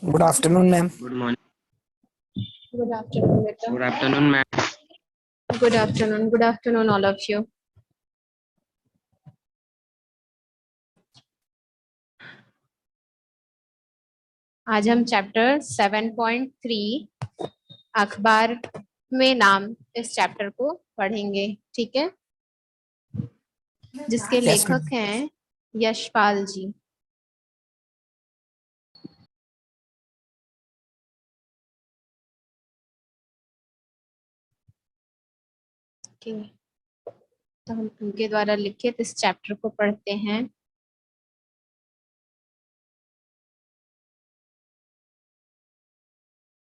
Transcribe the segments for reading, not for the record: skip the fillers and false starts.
Good afternoon ma'am. Good morning. Good afternoon, Vita. Good afternoon ma'am. Good afternoon. Good afternoon, all of you. आज हम chapter 7.3 अखबार में नाम इस chapter को पढ़ेंगे, ठीक है, जिसके लेखक हैं यशपाल जी। तो हम उनके द्वारा लिखित इस चैप्टर को पढ़ते हैं।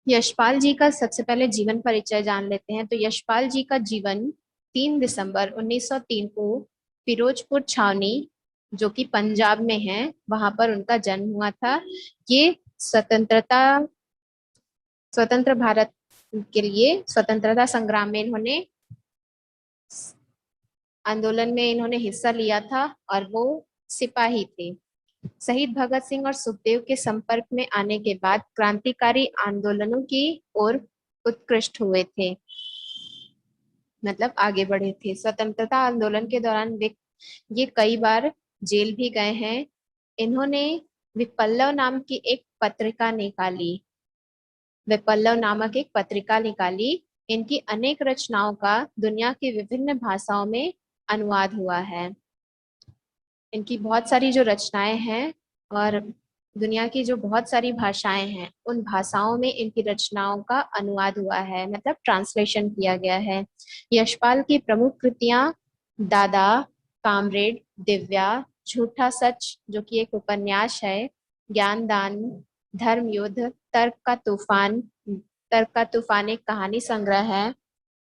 यशपाल जी का सबसे पहले जीवन परिचय जान लेते हैं। तो यशपाल जी का जीवन 3 दिसंबर 1903 को फिरोजपुर छावनी, जो कि पंजाब में है, वहां पर उनका जन्म हुआ था। ये स्वतंत्र भारत के लिए स्वतंत्रता संग्राम में इन्होंने हिस्सा लिया था और वो सिपाही थे। शहीद भगत सिंह और सुखदेव के संपर्क में आने के बाद क्रांतिकारी आंदोलनों की ओर उत्कृष्ट हुए थे, मतलब आगे बढ़े थे। स्वतंत्रता आंदोलन के दौरान ये कई बार जेल भी गए हैं। इन्होंने विप्लव नाम की एक पत्रिका निकाली। इनकी अनेक रचनाओं का दुनिया की विभिन्न भाषाओं में अनुवाद हुआ है। इनकी बहुत सारी जो रचनाएं हैं और दुनिया की जो बहुत सारी भाषाएं हैं, उन भाषाओं में इनकी रचनाओं का अनुवाद हुआ है, मतलब ट्रांसलेशन किया गया है। यशपाल की प्रमुख कृतियां दादा, कामरेड, दिव्या, झूठा सच, जो कि एक उपन्यास है, ज्ञानदान, धर्मयुद्ध, तर्क का तूफान एक कहानी संग्रह है,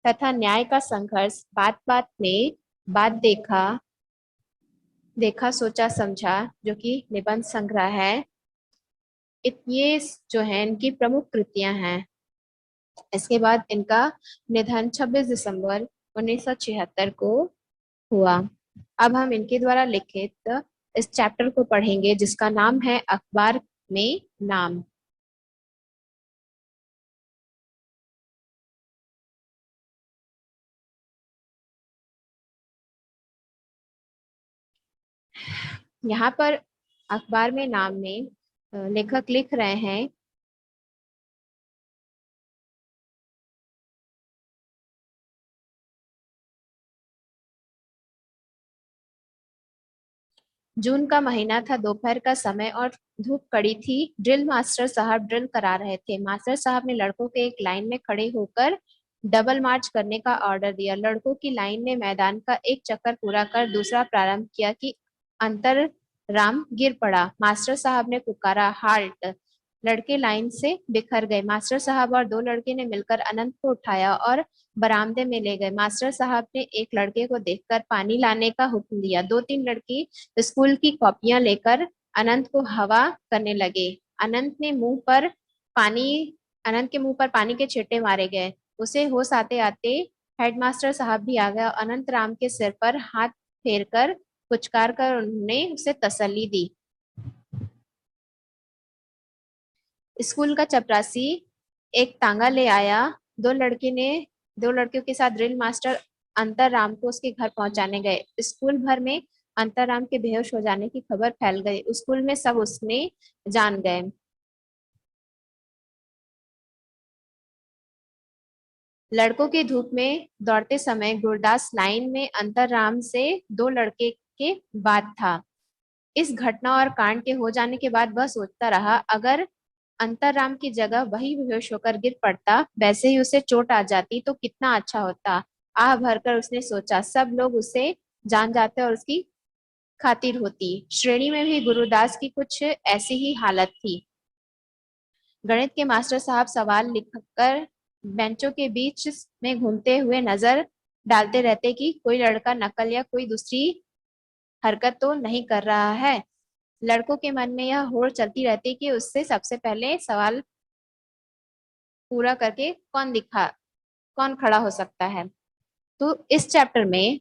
तथा न्याय का संघर्ष, बात बात में, बात देखा सोचा समझा, जो कि निबंध संग्रह है। ये जो है इनकी प्रमुख कृतियां हैं। इसके बाद इनका निधन 26 दिसंबर 1976 को हुआ। अब हम इनके द्वारा लिखित इस चैप्टर को पढ़ेंगे, जिसका नाम है अखबार में नाम। यहाँ पर अखबार में नाम में लेखक लिख रहे हैं, जून का महीना था, दोपहर का समय और धूप कड़ी थी। ड्रिल मास्टर साहब ड्रिल करा रहे थे। मास्टर साहब ने लड़कों के एक लाइन में खड़े होकर डबल मार्च करने का ऑर्डर दिया। लड़कों की लाइन ने मैदान का एक चक्कर पूरा कर दूसरा प्रारंभ किया कि अंतरराम गिर पड़ा। मास्टर साहब ने पुकारा, हाल्ट। लड़के लाइन से बिखर गए। मास्टर साहब और 2 लड़के ने मिलकर अनंत को उठाया और बरामदे में ले गए। मास्टर साहब ने एक लड़के को देखकर पानी लाने का हुक्म दिया। 2-3 लड़की स्कूल की कॉपियां लेकर अनंत को हवा करने लगे। अनंत के मुंह पर पानी के छींटे मारे गए। उसे होश आते आते हेडमास्टर साहब भी आ गया। अनंत राम के सिर पर हाथ फेरकर पुचकार कर उन्होंने उसे तसल्ली दी। स्कूल का चपरासी एक तांगा ले आया। 2 लड़कियों के साथ ड्रिल मास्टर अंतरराम को उसके घर पहुंचाने गए। स्कूल भर में अंतरराम के बेहोश हो जाने की खबर फैल गई। स्कूल में सब उसने जान गए। लड़कों की धूप में दौड़ते समय गुरदास लाइन में अंतरराम से 2 लड़के के बाद था। इस घटना और कांड के हो जाने के बाद वह सोचता रहा, अगर अंतरराम की जगह वही बेहोश होकर गिर पड़ता, वैसे ही उसे चोट आ जाती तो कितना अच्छा होता। आह भरकर उसने सोचा, सब लोग उसे जान जाते और उसकी खातिर होती। श्रेणी में भी गुरुदास की कुछ ऐसी ही हालत थी। गणित के मास्टर साहब सवाल लिखकर बेंचों के बीच में घूमते हुए नजर डालते रहते कि कोई लड़का नकल या कोई दूसरी हरकत तो नहीं कर रहा है। लड़कों के मन में यह होड़ चलती रहती कि उससे सबसे पहले सवाल पूरा करके कौन खड़ा हो सकता है। तो इस चैप्टर में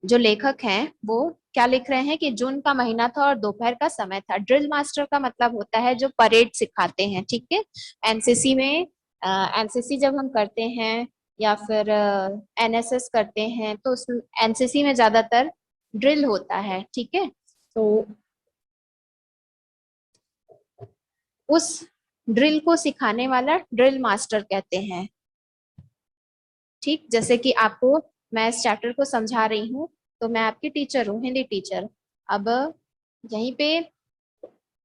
जो लेखक हैं वो क्या लिख रहे हैं कि जून का महीना था और दोपहर का समय था। ड्रिल मास्टर का मतलब होता है जो परेड सिखाते हैं, ठीक है। एनसीसी में एनसीसी जब हम करते हैं या फिर एनएसएस करते हैं तो उस एनसीसी में ज्यादातर ड्रिल होता है, ठीक है। तो उस ड्रिल को सिखाने वाला ड्रिल मास्टर कहते हैं, ठीक। जैसे कि आपको मैं इस चैप्टर को समझा रही हूँ, तो मैं आपकी टीचर हूँ, हिंदी टीचर। अब यहीं पे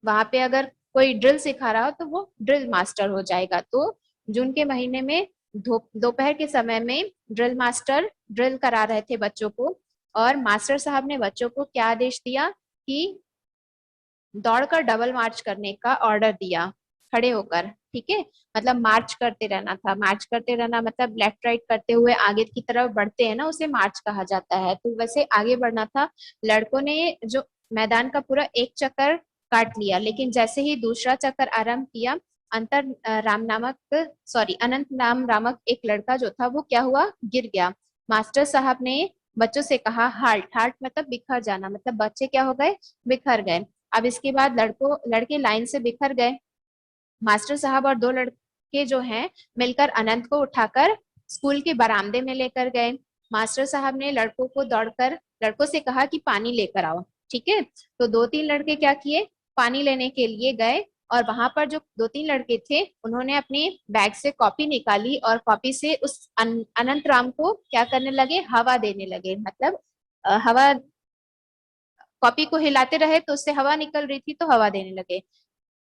वहां पे अगर कोई ड्रिल सिखा रहा हो तो वो ड्रिल मास्टर हो जाएगा। तो जून के महीने में दोपहर के समय में ड्रिल मास्टर ड्रिल करा रहे थे बच्चों को, और मास्टर साहब ने बच्चों को क्या आदेश दिया कि दौड़कर डबल मार्च करने का ऑर्डर दिया, खड़े होकर, ठीक है। मतलब मार्च करते रहना था। मार्च करते रहना मतलब लेफ्ट राइट करते हुए आगे की तरफ बढ़ते हैं ना, उसे मार्च कहा जाता है। तो वैसे आगे बढ़ना था। लड़कों ने जो मैदान का पूरा एक चक्कर काट लिया, लेकिन जैसे ही दूसरा चक्कर आरंभ किया, राम नामक सॉरी अनंत नाम नामक एक लड़का जो था वो क्या हुआ, गिर गया। मास्टर साहब ने बच्चों से कहा हाल्ट। हाल्ट मतलब बिखर जाना, मतलब बच्चे क्या हो गए, बिखर गए। अब इसके बाद लड़के लाइन से बिखर गए। मास्टर साहब और दो लड़के जो हैं मिलकर अनंत को उठाकर स्कूल के बरामदे में लेकर गए। मास्टर साहब ने लड़कों से कहा कि पानी लेकर आओ, ठीक है। तो दो तीन लड़के क्या किए, पानी लेने के लिए गए। और वहां पर जो दो तीन लड़के थे उन्होंने अपने बैग से कॉपी निकाली और कॉपी से उस अनंत राम को क्या करने लगे, हवा देने लगे। मतलब हवा, कॉपी को हिलाते रहे तो उससे हवा निकल रही थी तो हवा देने लगे।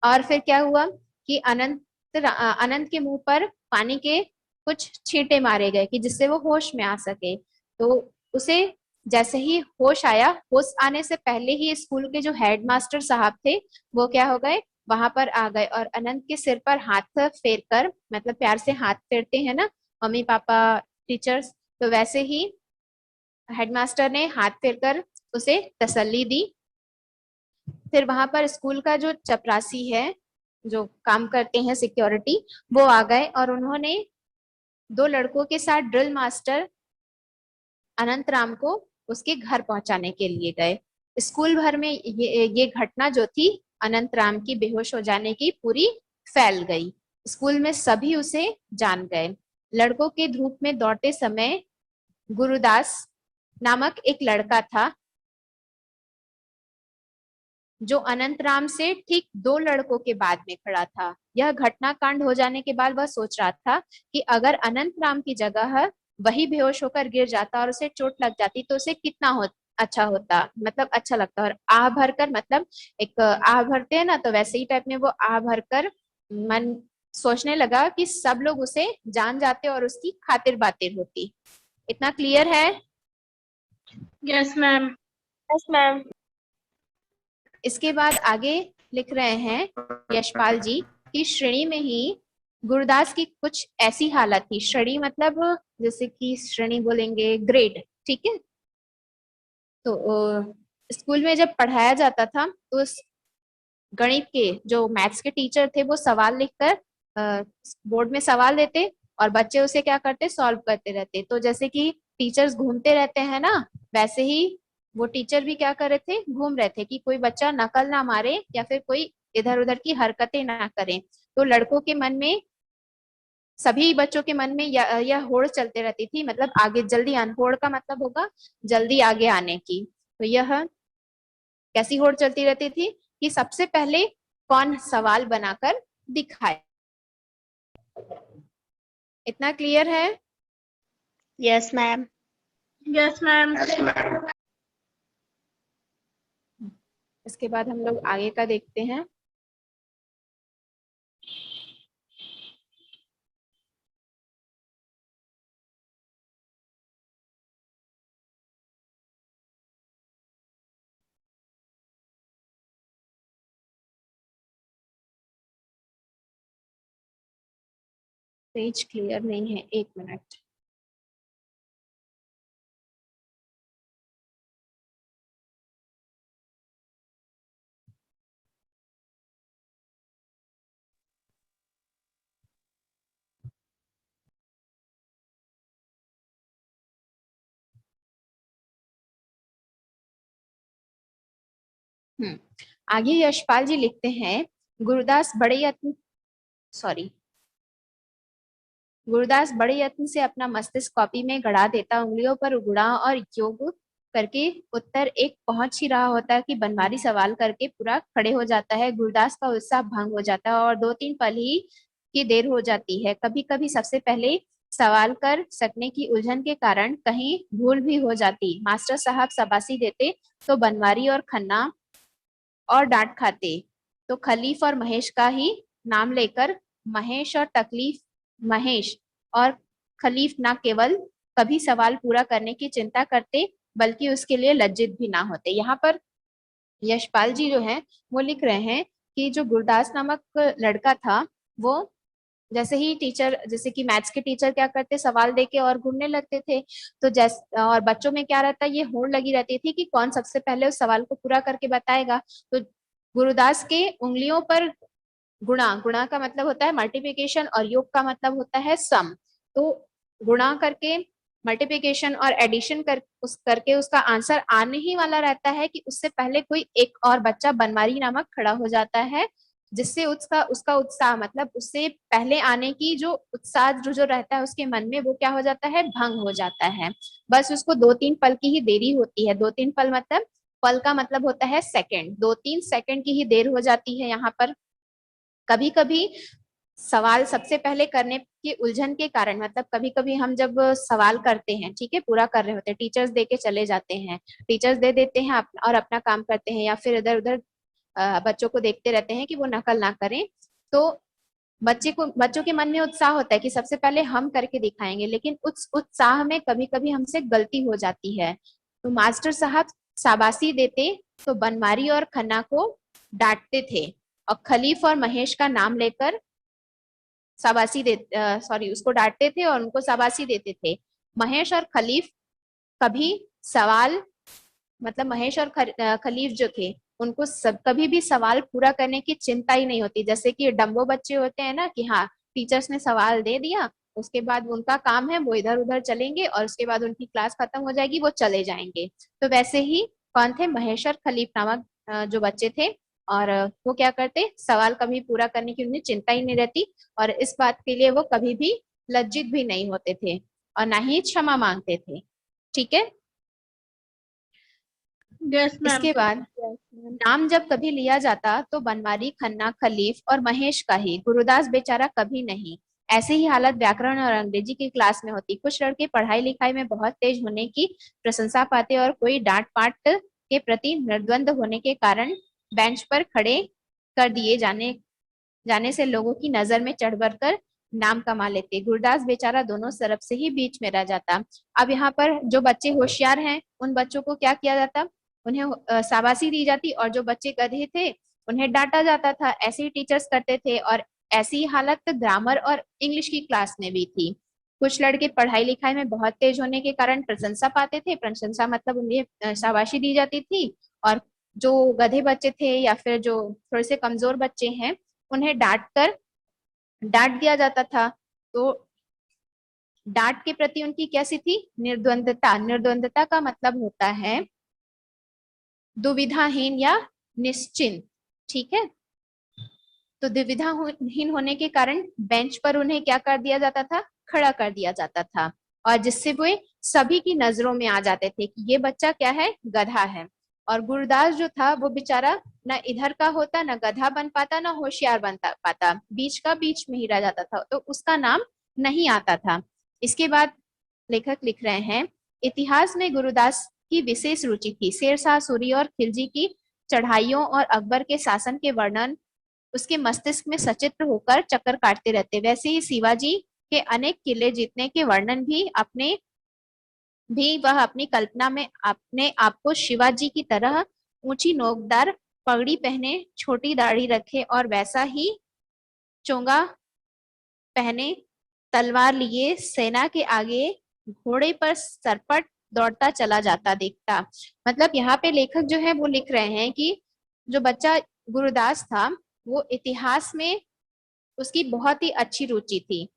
और फिर क्या हुआ कि अनंत के मुंह पर पानी के कुछ छींटे मारे गए कि जिससे वो होश में आ सके। तो उसे जैसे ही होश आया, होश आने से पहले ही स्कूल के जो हेडमास्टर साहब थे वो क्या हो गए, वहां पर आ गए और अनंत के सिर पर हाथ फेर कर, मतलब प्यार से हाथ फेरते हैं ना मम्मी पापा टीचर्स, तो वैसे ही हेडमास्टर ने हाथ फेर कर उसे तसल्ली दी। फिर वहां पर स्कूल का जो चपरासी है, जो काम करते हैं सिक्योरिटी, वो आ गए और उन्होंने दो लड़कों के साथ ड्रिल मास्टर अनंत राम को उसके घर पहुंचाने के लिए गए। स्कूल भर में ये घटना जो थी अनंत राम की बेहोश हो जाने की पूरी फैल गई। स्कूल में सभी उसे जान गए। लड़कों के धूप में दौड़ते समय गुरुदास नामक एक लड़का था जो अनंत राम से ठीक दो लड़कों के बाद में खड़ा था। यह घटना कांड हो जाने के बाद वह सोच रहा था कि अगर अनंत राम की जगह वही बेहोश होकर गिर जाता और उसे चोट लग जाती तो उसे कितना अच्छा होता, मतलब अच्छा लगता। और आह भरकर, मतलब एक आह भरते हैं ना, तो वैसे ही टाइप में वो आह भरकर मन सोचने लगा कि सब लोग उसे जान जाते और उसकी खातिर बातिर होती। इतना क्लियर है? Yes ma'am. Yes ma'am. इसके बाद आगे लिख रहे हैं यशपाल जी की श्रेणी में ही गुरुदास की कुछ ऐसी हालत थी। श्रेणी मतलब जैसे कि श्रेणी बोलेंगे ग्रेड, ठीक है। तो स्कूल में जब पढ़ाया जाता था तो गणित के जो मैथ्स के टीचर थे वो सवाल लिखकर बोर्ड में सवाल देते और बच्चे उसे क्या करते, सॉल्व करते रहते। तो जैसे कि टीचर्स घूमते रहते हैं ना, वैसे ही वो टीचर भी क्या कर रहे थे, घूम रहे थे कि कोई बच्चा नकल ना मारे या फिर कोई इधर उधर की हरकतें ना करे। तो लड़कों के मन में, सभी बच्चों के मन में यह होड़ चलते रहती थी, मतलब आगे जल्दी आने, होड़ का मतलब होगा जल्दी आगे आने की। तो यह कैसी होड़ चलती रहती थी कि सबसे पहले कौन सवाल बनाकर दिखाए। इतना क्लियर है? Yes ma'am. Yes ma'am. इसके बाद हम लोग आगे का देखते हैं। पेज क्लियर नहीं है, एक मिनट। आगे यशपाल जी लिखते हैं, गुरुदास बड़े यत्न से अपना मस्तिष्क कॉपी में गड़ा देता, उंगलियों पर गुणा और योग करके उत्तर एक पहुंच ही रहा होता कि बनवारी सवाल करके पूरा खड़े हो जाता है। गुरुदास का उत्साह भंग हो जाता है और 2-3 पल ही की देर हो जाती है। कभी कभी सबसे पहले सवाल कर सकने की उलझन के कारण कहीं भूल भी हो जाती। मास्टर साहब शाबाशी देते तो बनवारी और खन्ना और डांट खाते, तो खलीफ और महेश का ही नाम लेकर महेश और खलीफ ना केवल कभी सवाल पूरा करने की चिंता करते बल्कि उसके लिए लज्जित भी ना होते। यहाँ पर यशपाल जी जो है वो लिख रहे हैं कि जो गुरदास नामक लड़का था वो जैसे कि मैथ्स के टीचर क्या करते, सवाल देके और घूमने लगते थे, तो जैसे और बच्चों में क्या रहता है, ये होड़ लगी रहती थी कि कौन सबसे पहले उस सवाल को पूरा करके बताएगा। तो गुरुदास के उंगलियों पर गुणा गुणा का मतलब होता है मल्टीप्लिकेशन और योग का मतलब होता है सम। तो गुणा करके मल्टीप्लिकेशन और एडिशन करके उसका आंसर आने ही वाला रहता है कि उससे पहले कोई एक और बच्चा बनवारी नामक खड़ा हो जाता है, जिससे उसका उत्साह मतलब उससे पहले आने की जो उत्साह जो रहता है उसके मन में, वो क्या हो जाता है, भंग हो जाता है। बस उसको 2-3 पल की ही देरी होती है। 2-3 पल मतलब, पल का मतलब होता है सेकंड, 2-3 सेकंड की ही देर हो जाती है यहाँ पर। कभी कभी सवाल सबसे पहले करने की उलझन के कारण, मतलब कभी कभी हम जब सवाल करते हैं, ठीक है, पूरा कर रहे होते हैं, टीचर्स दे के चले जाते हैं, टीचर्स दे देते हैं और अपना काम करते हैं, या फिर इधर उधर बच्चों को देखते रहते हैं कि वो नकल ना करें, तो बच्चों के मन में उत्साह होता है कि सबसे पहले हम करके दिखाएंगे, लेकिन उस उत्साह में कभी कभी हमसे गलती हो जाती है। तो मास्टर साहब शाबाशी देते तो बनवारी और खन्ना को डांटते थे और खलीफ और महेश का नाम लेकर उसको डांटते थे और उनको शाबाशी देते थे। महेश और खलीफ कभी सवाल मतलब महेश और खलीफ जो थे उनको कभी भी सवाल पूरा करने की चिंता ही नहीं होती। जैसे कि डम्बो बच्चे होते हैं ना कि हाँ, टीचर्स ने सवाल दे दिया, उसके बाद उनका काम है वो इधर उधर चलेंगे और उसके बाद उनकी क्लास खत्म हो जाएगी, वो चले जाएंगे। तो वैसे ही कौन थे, महेश और खलीफ नामक जो बच्चे थे, और वो क्या करते, सवाल कभी पूरा करने की उन्हें चिंता ही नहीं रहती और इस बात के लिए वो कभी भी लज्जित भी नहीं होते थे और ना ही क्षमा मांगते थे। ठीक है। Yes, ma'am. इसके बाद नाम जब कभी लिया जाता तो बनवारी, खन्ना, खलीफ और महेश का ही, गुरुदास बेचारा कभी नहीं। ऐसे ही हालत व्याकरण और अंग्रेजी की क्लास में होती। कुछ लड़के पढ़ाई लिखाई में बहुत तेज होने की प्रशंसा पाते और कोई डांट पाट के प्रति निर्द्वंद होने के कारण बेंच पर खड़े कर दिए जाने से लोगों की नजर में चढ़ बढ़ कर नाम कमा लेते। गुरदास बेचारा दोनों तरफ से ही बीच में रह जाता। अब यहाँ पर जो बच्चे होशियार हैं उन बच्चों को क्या किया जाता, उन्हें शाबाशी दी जाती, और जो बच्चे गधे थे उन्हें डांटा जाता था। ऐसे ही टीचर्स करते थे और ऐसी हालत ग्रामर और इंग्लिश की क्लास में भी थी। कुछ लड़के पढ़ाई लिखाई में बहुत तेज होने के कारण प्रशंसा पाते थे, प्रशंसा मतलब उन्हें शाबाशी दी जाती थी, और जो गधे बच्चे थे या फिर जो थोड़े से कमजोर बच्चे हैं उन्हें डांट दिया जाता था। तो डांट के प्रति उनकी कैसी थी, निर्द्वंदता। निर्द्वंदता का मतलब होता है दुविधाहीन या निश्चिंत। ठीक है। तो दुविधाहीन होने के कारण बेंच पर उन्हें क्या कर दिया जाता था, खड़ा कर दिया जाता था, और जिससे वे सभी की नजरों में आ जाते थे कि ये बच्चा क्या है, गधा है। और गुरदास जो था वो बेचारा न इधर का होता, न गधा बन पाता, न होशियार बन पाता, बीच का बीच में ही रह जाता था, तो उसका नाम नहीं आता था। इसके बाद लेखक लिख रहे हैं, इतिहास में गुरुदास की विशेष रुचि थी। शेरशाह सूरी और खिलजी की चढ़ाइयों और अकबर के शासन के वर्णन उसके मस्तिष्क में सचित्र होकर चक्कर काटते रहते। वैसे ही शिवाजी के अनेक किले जीतने के वर्णन भी वह अपनी कल्पना में अपने आप को शिवाजी की तरह ऊंची नोकदार पगड़ी पहने, छोटी दाढ़ी रखे और वैसा ही चोंगा पहने, तलवार लिए सेना के आगे घोड़े पर सरपट दौड़ता चला जाता देखता। मतलब यहाँ पे लेखक जो है वो लिख रहे हैं कि जो बच्चा गुरुदास था वो इतिहास में उसकी बहुत ही अच्छी रुचि थी।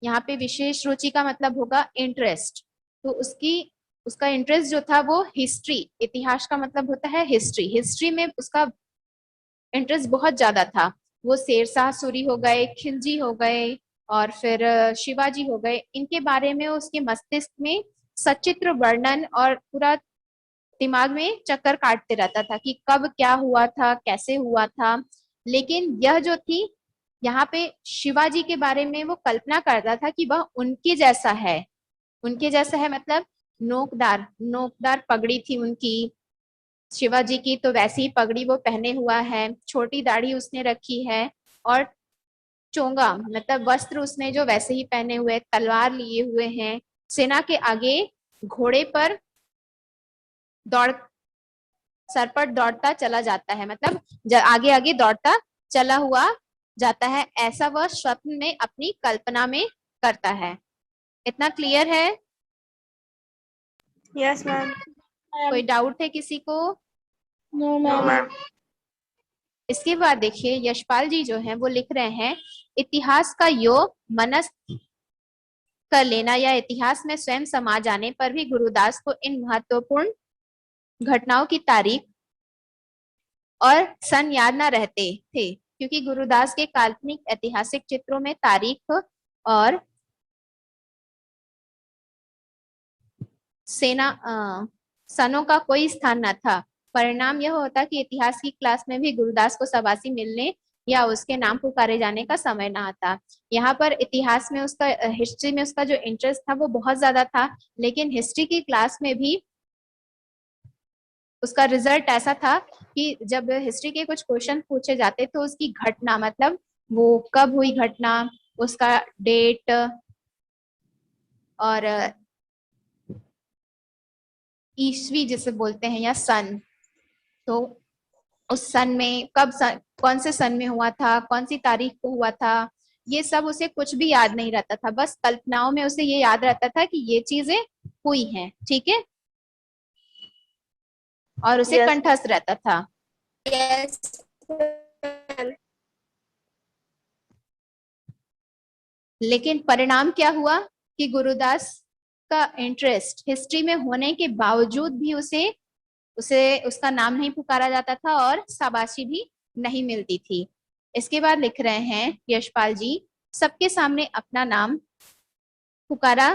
यहाँ पे विशेष रुचि का मतलब होगा इंटरेस्ट। तो उसका इंटरेस्ट जो था वो हिस्ट्री, इतिहास का मतलब होता है हिस्ट्री, हिस्ट्री में उसका इंटरेस्ट बहुत ज्यादा था। वो शेरशाह सूरी हो गए, खिलजी हो गए और फिर शिवाजी हो गए, इनके बारे में उसके मस्तिष्क में सचित्र वर्णन और पूरा दिमाग में चक्कर काटते रहता था कि कब क्या हुआ था, कैसे हुआ था। लेकिन यह जो थी, यहाँ पे शिवाजी के बारे में वो कल्पना करता था कि वह उनके जैसा है। उनके जैसा है मतलब नोकदार नोकदार पगड़ी थी उनकी, शिवाजी की, तो वैसी ही पगड़ी वो पहने हुआ है, छोटी दाढ़ी उसने रखी है और चोंगा मतलब वस्त्र उसने जो वैसे ही पहने हुए, तलवार लिए हुए हैं, सेना के आगे घोड़े पर दौड़ सर पर दौड़ता चला जाता है, मतलब आगे आगे दौड़ता चला हुआ जाता है, ऐसा वह स्वप्न में अपनी कल्पना में करता है। इतना क्लियर है? Yes, ma'am. कोई डाउट है किसी को? No, No, ma'am. ma'am. इसके बाद देखिए यशपाल जी जो हैं वो लिख रहे हैं, इतिहास का योग मनस्थ कर लेना या इतिहास में स्वयं समा जाने पर भी गुरुदास को इन महत्वपूर्ण घटनाओं की तारीख और सन याद न रहते थे, क्योंकि गुरुदास के काल्पनिक ऐतिहासिक चित्रों में तारीख और सनों का कोई स्थान न था। परिणाम यह होता कि इतिहास की क्लास में भी गुरुदास को शाबाशी मिलने या उसके नाम पुकारे जाने का समय न आता। यहाँ पर इतिहास में उसका, हिस्ट्री में उसका जो इंटरेस्ट था वो बहुत ज्यादा था, लेकिन हिस्ट्री की क्लास में भी उसका रिजल्ट ऐसा था कि जब हिस्ट्री के कुछ क्वेश्चन पूछे जाते तो उसकी घटना मतलब वो कब हुई घटना, उसका डेट और ईस्वी जिसे बोलते हैं या सन, तो उस सन में कौन से सन में हुआ था, कौन सी तारीख को हुआ था, ये सब उसे कुछ भी याद नहीं रहता था। बस कल्पनाओं में उसे ये याद रहता था कि ये चीजें हुई हैं, ठीक है, और उसे Yes. कंठस्थ रहता था। Yes, ma'am. लेकिन परिणाम क्या हुआ कि गुरुदास का इंटरेस्ट हिस्ट्री में होने के बावजूद भी उसे उसे उसका नाम नहीं पुकारा जाता था और शाबाशी भी नहीं मिलती थी। इसके बाद लिख रहे हैं यशपाल जी, सबके सामने अपना नाम पुकारा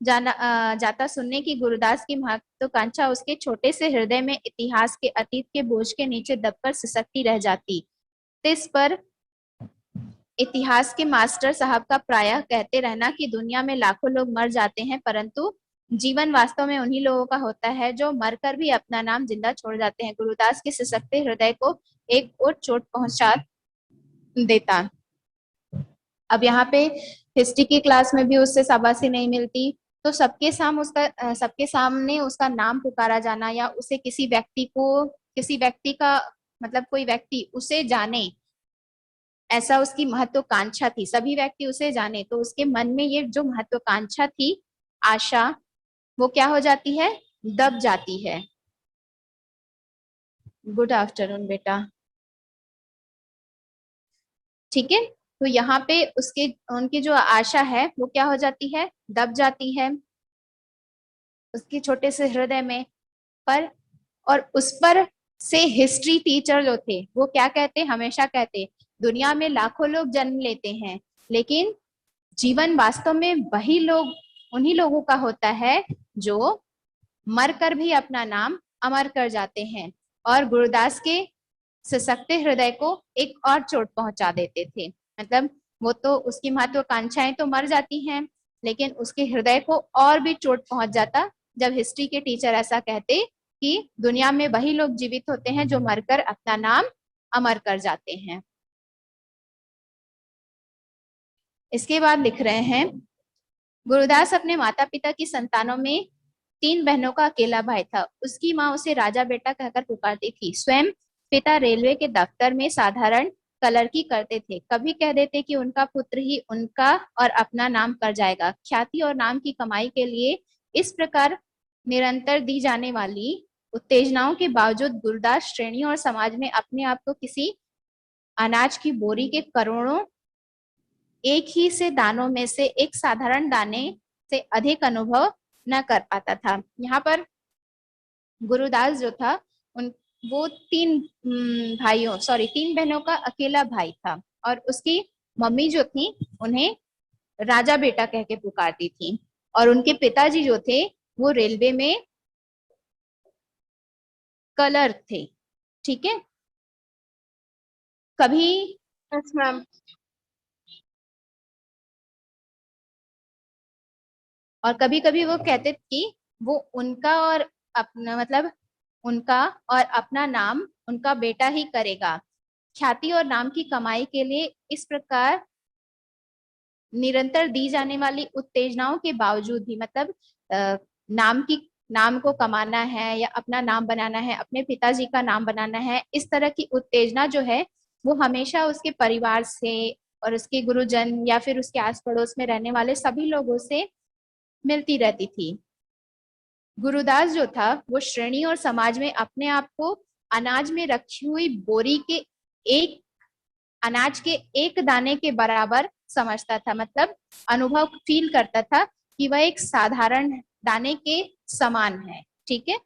जाता सुनने की गुरुदास की महत्वाकांक्षा उसके छोटे से हृदय में इतिहास के अतीत के बोझ के नीचे दबकर सिसकती रह जाती। इस पर इतिहास के मास्टर साहब का प्रायः कहते रहना कि दुनिया में लाखों लोग मर जाते हैं, परंतु जीवन वास्तव में उन्हीं लोगों का होता है जो मरकर भी अपना नाम जिंदा छोड़ जाते हैं। गुरुदास के सिसकते हृदय को एक और चोट पहुंचा देता। अब यहाँ पे हिस्ट्री की क्लास में भी उससे शाबाशी नहीं मिलती, तो सबके सामने उसका नाम पुकारा जाना या उसे किसी व्यक्ति का मतलब कोई व्यक्ति उसे जाने, ऐसा उसकी महत्वाकांक्षा थी, सभी व्यक्ति उसे जाने, तो उसके मन में ये जो महत्वाकांक्षा थी, आशा, वो क्या हो जाती है, दब जाती है। गुड आफ्टरनून बेटा, ठीक है। तो यहाँ पे उनकी जो आशा है वो क्या हो जाती है, दब जाती है उसके छोटे से हृदय में। पर और उस पर से हिस्ट्री टीचर जो थे वो क्या कहते, हमेशा कहते, दुनिया में लाखों लोग जन्म लेते हैं, लेकिन जीवन वास्तव में उन्हीं लोगों का होता है जो मरकर भी अपना नाम अमर कर जाते हैं। और गुरुदास के सशक्त हृदय को एक और चोट पहुंचा देते थे, मतलब वो तो उसकी महत्वाकांक्षाएं तो मर जाती हैं, लेकिन उसके हृदय को और भी चोट पहुंच जाता जब हिस्ट्री के टीचर ऐसा कहते कि दुनिया में वही लोग जीवित होते हैं जो मरकर अपना नाम अमर कर जाते हैं। इसके बाद लिख रहे हैं, गुरुदास अपने माता पिता की संतानों में 3 बहनों का अकेला भाई था। उसकी माँ उसे राजा बेटा कहकर पुकारती थी। स्वयं पिता रेलवे के दफ्तर में साधारण क्लर्की करते थे। कभी कह देते कि उनका पुत्र ही उनका और अपना नाम कर जाएगा। ख्याति और नाम की कमाई के लिए इस प्रकार निरंतर दी जाने वाली उत्तेजनाओं के बावजूद गुरुदास श्रेणी और समाज में अपने आप को किसी अनाज की बोरी के करोड़ों एक ही से दानों में से एक साधारण दाने से अधिक अनुभव न कर पाता था। यहाँ पर गुरुदास जो था उन वो तीन बहनों का अकेला भाई था, और उसकी मम्मी जो थी उन्हें राजा बेटा कह के पुकारती थी, और उनके पिताजी जो थे वो रेलवे में क्लर्क थे। ठीक है। कभी Yes, ma'am. और कभी कभी वो कहते कि वो उनका और अपना मतलब उनका और अपना नाम उनका बेटा ही करेगा। ख्याति और नाम की कमाई के लिए इस प्रकार निरंतर दी जाने वाली उत्तेजनाओं के बावजूद भी, मतलब अ, नाम को कमाना है या अपना नाम बनाना है, अपने पिताजी का नाम बनाना है, इस तरह की उत्तेजना जो है वो हमेशा उसके परिवार से और उसके गुरुजन या फिर उसके आस पड़ोस में रहने वाले सभी लोगों से मिलती रहती थी। गुरुदास जो था वो श्रेणी और समाज में अपने आप को अनाज में रखी हुई बोरी के एक अनाज के एक दाने के बराबर समझता था, मतलब अनुभव फील करता था कि वह एक साधारण दाने के समान है। ठीक है।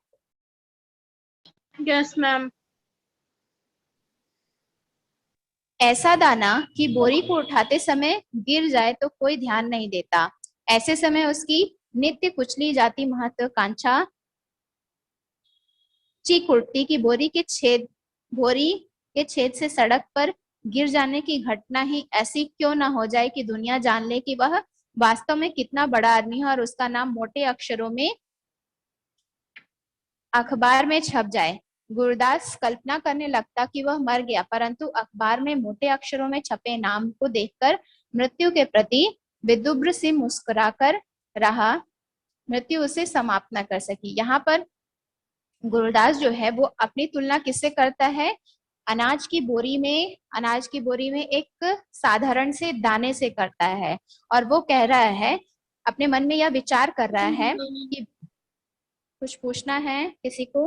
Yes, ma'am. ऐसा दाना कि बोरी को उठाते समय गिर जाए तो कोई ध्यान नहीं देता। ऐसे समय उसकी नित्य कुचली जाती महत्वाकांक्षा चीख उठती कि बोरी के छेद से सड़क पर गिर जाने की घटना ही ऐसी क्यों ना हो जाए कि दुनिया जान ले कि वह वास्तव में कितना बड़ा आदमी है, और उसका नाम मोटे अक्षरों में अखबार में छप जाए। गुरदास कल्पना करने लगता कि वह मर गया, परंतु अखबार में मोटे अक्षरों में छपे नाम को देखकर मृत्यु के प्रति विदुब्र से मुस्कुराकर रहा। मृत्यु उसे समाप्त न कर सकी। यहाँ पर गुरुदास जो है वो अपनी तुलना किससे करता है? अनाज की बोरी में एक साधारण से दाने से करता है, और वो कह रहा है, अपने मन में यह विचार कर रहा है कि कुछ पूछना है किसी को?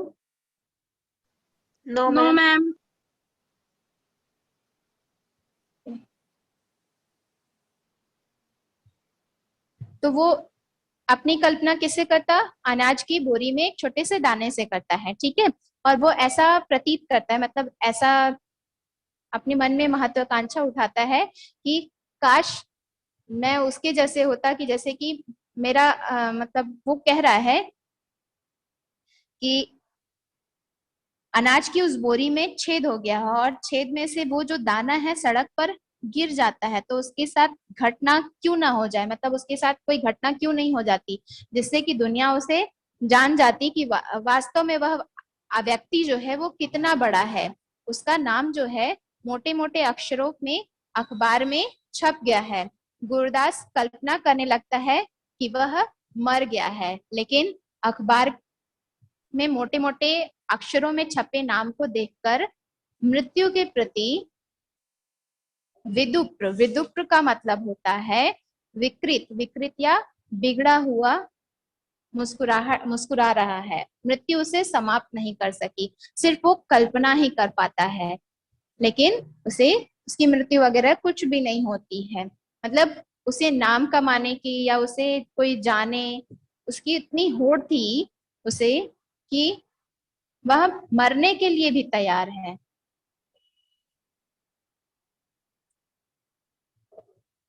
No, No, ma'am. ma'am. तो वो अपनी कल्पना किससे करता? अनाज की बोरी में एक छोटे से दाने से करता है। ठीक है। और वो ऐसा प्रतीत करता है, मतलब ऐसा अपने मन में महत्वाकांक्षा उठाता है कि काश मैं उसके जैसे होता, कि जैसे कि मेरा मतलब वो कह रहा है कि अनाज की उस बोरी में छेद हो गया है, और छेद में से वो जो दाना है सड़क पर गिर जाता है, तो उसके साथ घटना क्यों ना हो जाए, मतलब उसके साथ कोई घटना क्यों नहीं हो जाती जिससे कि दुनिया उसे जान जाती कि वास्तव में वह व्यक्ति जो है वो कितना बड़ा है। उसका नाम जो है मोटे मोटे अक्षरों में अखबार में छप गया है। गुरदास कल्पना करने लगता है कि वह मर गया है, लेकिन अखबार में मोटे मोटे अक्षरों में छपे नाम को देखकर मृत्यु के प्रति विदुप्र, विदुप्र का मतलब होता है विकृत, विकृत या बिगड़ा हुआ, मुस्कुरा रहा है। मृत्यु उसे समाप्त नहीं कर सकी, सिर्फ वो कल्पना ही कर पाता है, लेकिन उसे उसकी मृत्यु वगैरह कुछ भी नहीं होती है। मतलब उसे नाम कमाने की या उसे कोई जाने, उसकी इतनी होड़ थी उसे कि वह मरने के लिए भी तैयार है।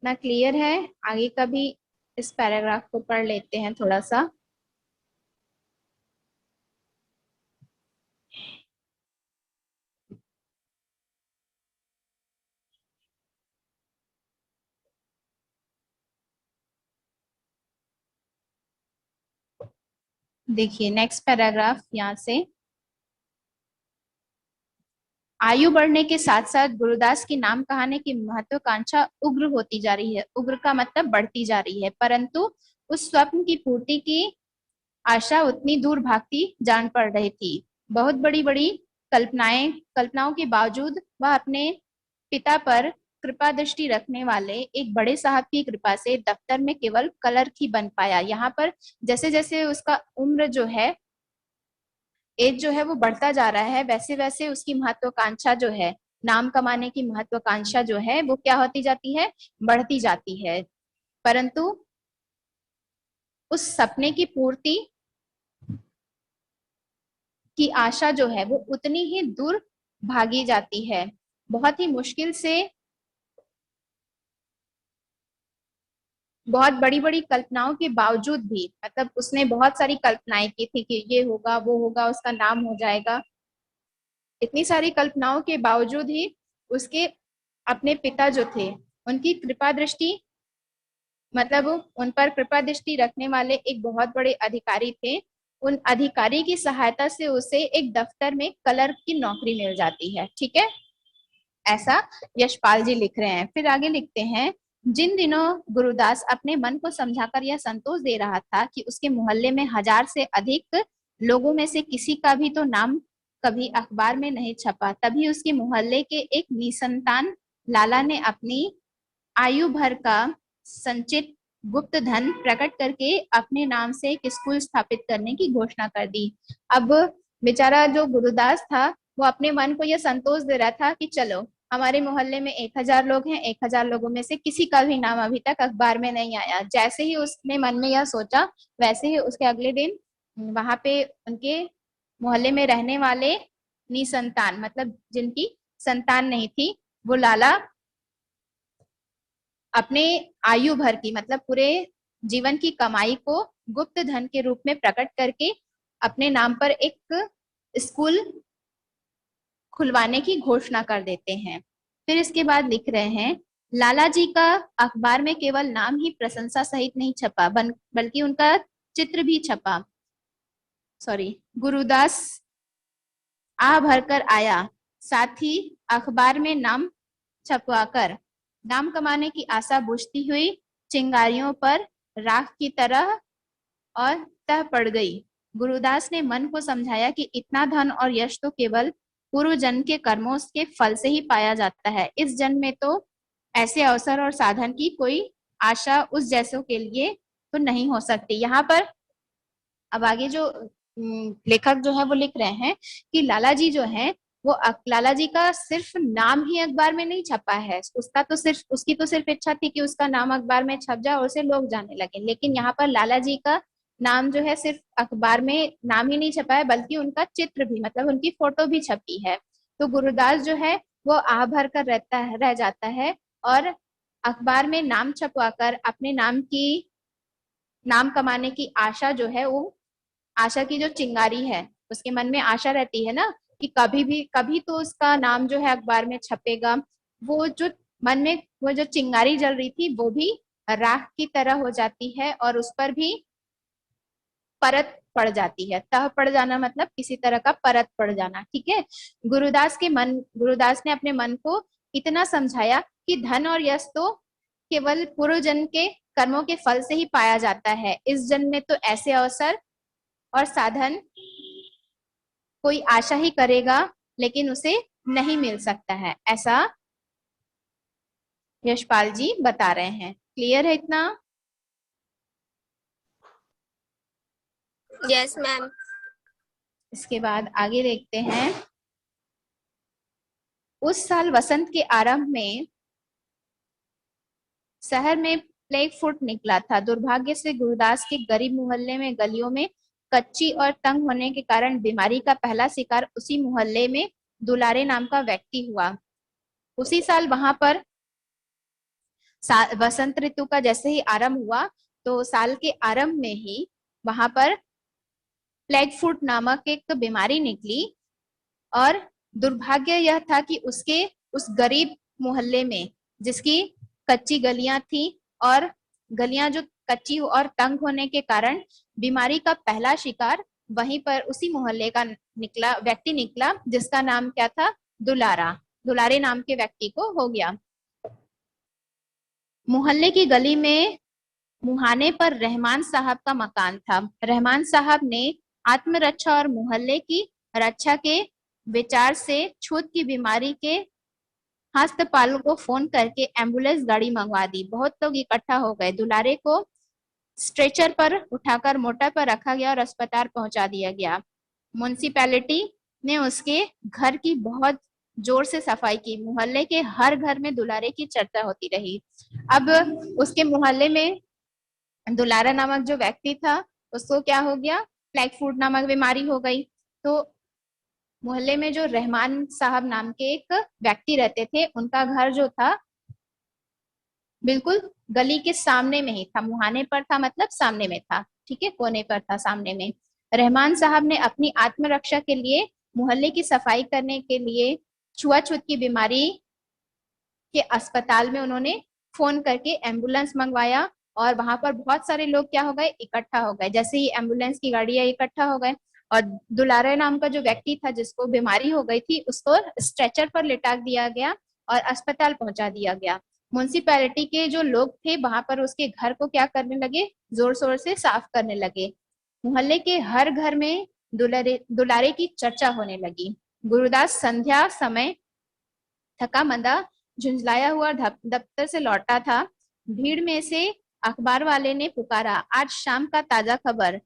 ना क्लियर है? आगे का भी इस पैराग्राफ को पढ़ लेते हैं थोड़ा सा। देखिए नेक्स्ट पैराग्राफ यहाँ से। आयु बढ़ने के साथ साथ गुरुदास की नाम कहानी की महत्वाकांक्षा उग्र होती जा रही है। उग्र का मतलब बढ़ती जा रही है, परंतु उस स्वप्न की पूर्ति की आशा उतनी दूर भागती जान पड़ रही थी। बहुत बड़ी बड़ी कल्पनाओं के बावजूद वह अपने पिता पर कृपा दृष्टि रखने वाले एक बड़े साहब की कृपा से दफ्तर में केवल क्लर्क ही बन पाया। यहाँ पर जैसे जैसे उसका उम्र जो है, एज जो है वो बढ़ता जा रहा है, वैसे वैसे उसकी महत्वाकांक्षा जो है, नाम कमाने की महत्वाकांक्षा जो है वो क्या होती जाती है? बढ़ती जाती है। परंतु उस सपने की पूर्ति की आशा जो है वो उतनी ही दूर भागी जाती है। बहुत ही मुश्किल से, बहुत बड़ी बड़ी कल्पनाओं के बावजूद भी, मतलब उसने बहुत सारी कल्पनाएं की थी कि ये होगा वो होगा, उसका नाम हो जाएगा। इतनी सारी कल्पनाओं के बावजूद ही उसके अपने पिता जो थे, उनकी कृपा दृष्टि, मतलब उन पर कृपा दृष्टि रखने वाले एक बहुत बड़े अधिकारी थे। उन अधिकारी की सहायता से उसे एक दफ्तर में क्लर्क की नौकरी मिल जाती है। ठीक है, ऐसा यशपाल जी लिख रहे हैं। फिर आगे लिखते हैं, जिन दिनों गुरुदास अपने मन को समझाकर यह संतोष दे रहा था कि उसके मोहल्ले में 1000 से अधिक लोगों में से किसी का भी तो नाम कभी अखबार में नहीं छपा, तभी उसके मोहल्ले के एक निसंतान लाला ने अपनी आयु भर का संचित गुप्त धन प्रकट करके अपने नाम से एक स्कूल स्थापित करने की घोषणा कर दी। अब बेचारा जो गुरुदास था वो अपने मन को यह संतोष दे रहा था कि चलो, हमारे मोहल्ले में 1000 लोग हैं, 1000 लोगों में से किसी का भी नाम अभी तक अखबार में नहीं आया। जैसे ही उसने मन में यह सोचा, वैसे ही उसके अगले दिन वहां पे उनके मोहल्ले में रहने वाले निसंतान, मतलब जिनकी संतान नहीं थी, वो लाला अपने आयु भर की, मतलब पूरे जीवन की कमाई को गुप्त धन के रूप में प्रकट करके अपने नाम पर एक स्कूल खुलवाने की घोषणा कर देते हैं। फिर इसके बाद लिख रहे हैं, लाला जी का अखबार में केवल नाम ही प्रशंसा सहित नहीं छपा, बल्कि उनका चित्र भी छपा। गुरुदास आ भरकर आया, साथ ही अखबार में नाम छपवाकर नाम कमाने की आशा बुझती हुई चिंगारियों पर राख की तरह और तह पड़ गई। गुरुदास ने मन को समझाया कि इतना धन और यश तो केवल पूर्व जन्म के कर्मों के फल से ही पाया जाता है। इस जन्म में तो ऐसे अवसर और साधन की कोई आशा उस जैसों के लिए तो नहीं हो सकती। यहाँ पर अब आगे जो लेखक जो है वो लिख रहे हैं कि लाला जी जो है वो लाला जी का सिर्फ नाम ही अखबार में नहीं छपा है, उसकी तो सिर्फ इच्छा थी कि उसका नाम अखबार में छप जाए और उसे लोग जाने लगे। लेकिन यहाँ पर लाला जी का नाम जो है सिर्फ अखबार में नाम ही नहीं छपा है, बल्कि उनका चित्र भी, मतलब उनकी फोटो भी छपी है। तो गुरुदास जो है वो आह भर कर रह जाता है और अखबार में नाम छपवाकर अपने नाम कमाने की आशा जो है, वो आशा की जो चिंगारी है, उसके मन में आशा रहती है ना कि कभी तो उसका नाम जो है अखबार में छपेगा। वो जो मन में वो जो चिंगारी जल रही थी वो भी राख की तरह हो जाती है और उस पर भी परत पड़ जाती है। तह पड़ जाना मतलब किसी तरह का परत पड़ जाना। ठीक है, गुरुदास ने अपने मन को इतना समझाया कि धन और यश तो केवल पूर्व जन्म के कर्मों के फल से ही पाया जाता है। इस जन्म में तो ऐसे अवसर और साधन कोई आशा ही करेगा, लेकिन उसे नहीं मिल सकता है, ऐसा यशपाल जी बता रहे हैं। क्लियर है इतना? Yes ma'am. इसके बाद आगे देखते हैं। उस साल वसंत के आरंभ में शहर में प्लेग फुट निकला था। दुर्भाग्य से गुरुदास के गरीब मोहल्ले में गलियों में कच्ची और तंग होने के कारण बीमारी का पहला शिकार उसी मोहल्ले में दुलारे नाम का व्यक्ति हुआ। उसी साल वहां पर वसंत ऋतु का जैसे ही आरंभ हुआ, तो साल के आरंभ में ही वहां पर प्लेग फुट नामक एक बीमारी निकली। और दुर्भाग्य यह था कि उसके उस गरीब मोहल्ले में, जिसकी कच्ची गलियां थी और गलियां जो कच्ची और तंग होने के कारण बीमारी का पहला शिकार वहीं पर उसी मोहल्ले का व्यक्ति निकला, जिसका नाम क्या था? दुलारे नाम के व्यक्ति को हो गया। मोहल्ले की गली में मुहाने पर रहमान साहब का मकान था। रहमान साहब ने आत्मरक्षा और मोहल्ले की रक्षा के विचार से छूत की बीमारी के हस्तपालों को फोन करके एम्बुलेंस गाड़ी मंगवा दी। बहुत लोग इकट्ठा हो गए। दुलारे को स्ट्रेचर पर उठाकर मोटर पर रखा गया और अस्पताल पहुंचा दिया गया। म्युनिसिपैलिटी ने उसके घर की बहुत जोर से सफाई की। मोहल्ले के हर घर में दुलारे की चर्चा होती रही। अब उसके मोहल्ले में दुलारा नामक जो व्यक्ति था उसको क्या हो गया, प्लेग फूड नामक बीमारी हो गई। तो मोहल्ले में जो रहमान साहब नाम के एक व्यक्ति रहते थे, उनका घर जो था बिल्कुल गली के सामने में ही था, मुहाने पर था, मतलब सामने में था, ठीक है, कोने पर था, सामने में। रहमान साहब ने अपनी आत्मरक्षा के लिए मोहल्ले की सफाई करने के लिए छुआछूत की बीमारी के अस्पताल में उन्होंने फोन करके एम्बुलेंस मंगवाया, और वहां पर बहुत सारे लोग क्या हो गए, इकट्ठा हो गए। जैसे ही एम्बुलेंस की गाड़ियां इकट्ठा हो गए, और दुलारे नाम का जो व्यक्ति था जिसको बीमारी हो गई थी, उसको स्ट्रेचर पर लिटा दिया गया और अस्पताल पहुंचा दिया गया। म्युनिसिपैलिटी के जो लोग थे वहां पर उसके घर को क्या करने लगे, जोर शोर से साफ करने लगे। मोहल्ले के हर घर में दुलारे की चर्चा होने लगी। गुरुदास संध्या समय थका मंदा झुंझलाया हुआ दफ्तर से लौटा था। भीड़ में से अखबार वाले ने पुकारा, आज शाम का ताजा खबर,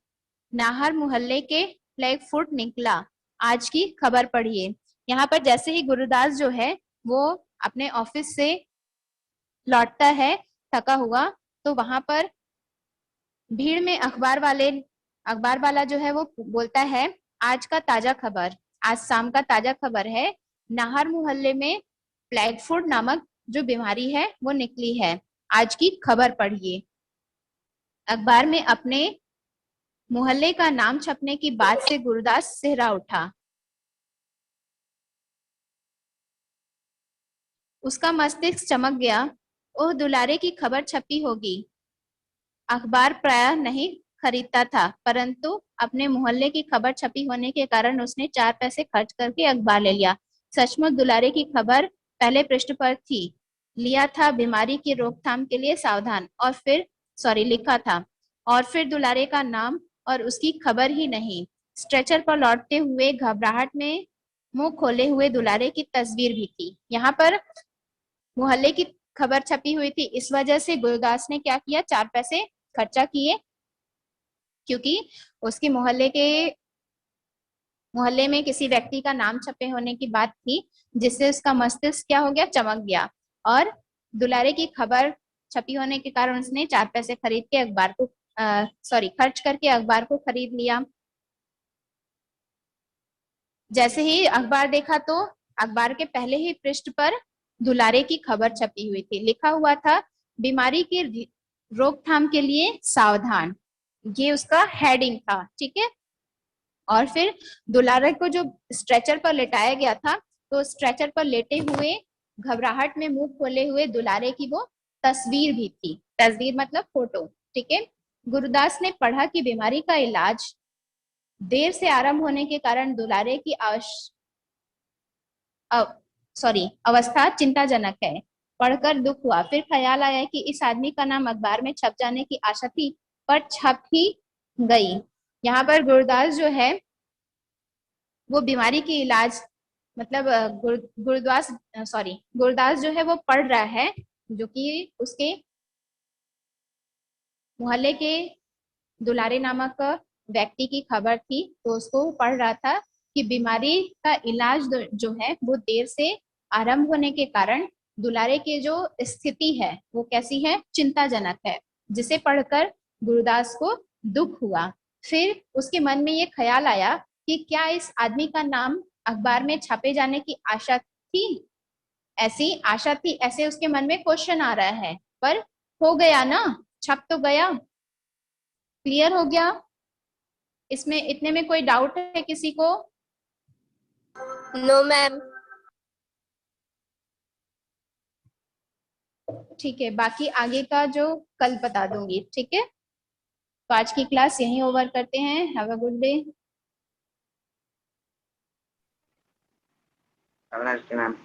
नाहर मोहल्ले के फ्लैग फुट निकला, आज की खबर पढ़िए। यहाँ पर जैसे ही गुरुदास जो है वो अपने ऑफिस से लौटता है थका हुआ, तो वहां पर भीड़ में अखबार वाला जो है वो बोलता है, आज का ताजा खबर, आज शाम का ताजा खबर है, नाहर मोहल्ले में प्लेग फूड नामक जो बीमारी है वो निकली है, आज की खबर पढ़िए। अखबार में अपने मोहल्ले का नाम छपने की बात से गुरुदास सिहरा उठा। उसका मस्तिष्क चमक गया, ओह दुलारे की खबर छपी होगी। अखबार प्रायः नहीं खरीदता था, परंतु अपने मोहल्ले की खबर छपी होने के कारण उसने 4 पैसे खर्च करके अखबार ले लिया। सचमुच दुलारे की खबर पहले पृष्ठ पर थी, लिया था बीमारी की रोकथाम के लिए सावधान, और फिर लिखा था, और फिर दुलारे का नाम और उसकी खबर ही नहीं, स्ट्रेचर पर लौटते हुए घबराहट में मुंह खोले हुए दुलारे की तस्वीर भी थी। यहाँ पर मोहल्ले की खबर छपी हुई थी, इस वजह से गुरुदास ने क्या किया, 4 पैसे खर्चा किए, क्योंकि उसके मोहल्ले में किसी व्यक्ति का नाम छपे होने की बात थी, जिससे उसका मस्तिष्क क्या हो गया, चमक गया, और दुलारे की खबर छपी होने के कारण उसने 4 पैसे खरीद के अखबार को खर्च करके अखबार को खरीद लिया। जैसे ही अखबार देखा तो अखबार के पहले ही पृष्ठ पर दुलारे की खबर छपी हुई थी, लिखा हुआ था, बीमारी की रोकथाम के लिए सावधान, ये उसका हेडिंग था, ठीक है। और फिर दुलारे को जो स्ट्रेचर पर लेटाया गया था, तो स्ट्रेचर पर लेटे हुए घबराहट में मुंह खोले हुए दुलारे की वो तस्वीर भी थी, तस्वीर मतलब फोटो, ठीक है। गुरुदास ने पढ़ा कि बीमारी का इलाज देर से आरंभ होने के कारण दुलारे की अवस्था चिंताजनक है। पढ़कर दुख हुआ, फिर ख्याल आया कि इस आदमी का नाम अखबार में छप जाने की आशा थी, पर छप ही गई। यहाँ पर गुरुदास जो है वो बीमारी की इलाज मतलब गुरुदास जो है वो पढ़ रहा है, जो कि उसके मोहल्ले के दुलारे नामक व्यक्ति की खबर थी, तो उसको पढ़ रहा था कि बीमारी का इलाज जो है वो देर से आरंभ होने के कारण दुलारे की जो स्थिति है वो कैसी है, चिंताजनक है, जिसे पढ़कर गुरुदास को दुख हुआ। फिर उसके मन में ये ख्याल आया कि क्या इस आदमी का नाम अखबार में छापे जाने की आशा थी, ऐसी आशा थी, ऐसे उसके मन में क्वेश्चन आ रहा है, पर हो गया ना, छप तो गया, क्लियर हो गया। इसमें इतने में कोई डाउट है किसी को? No ma'am. ठीक है, बाकी आगे का जो कल बता दूंगी, ठीक है। तो आज की क्लास यहीं ओवर करते हैं। Have a good day. Ma'am.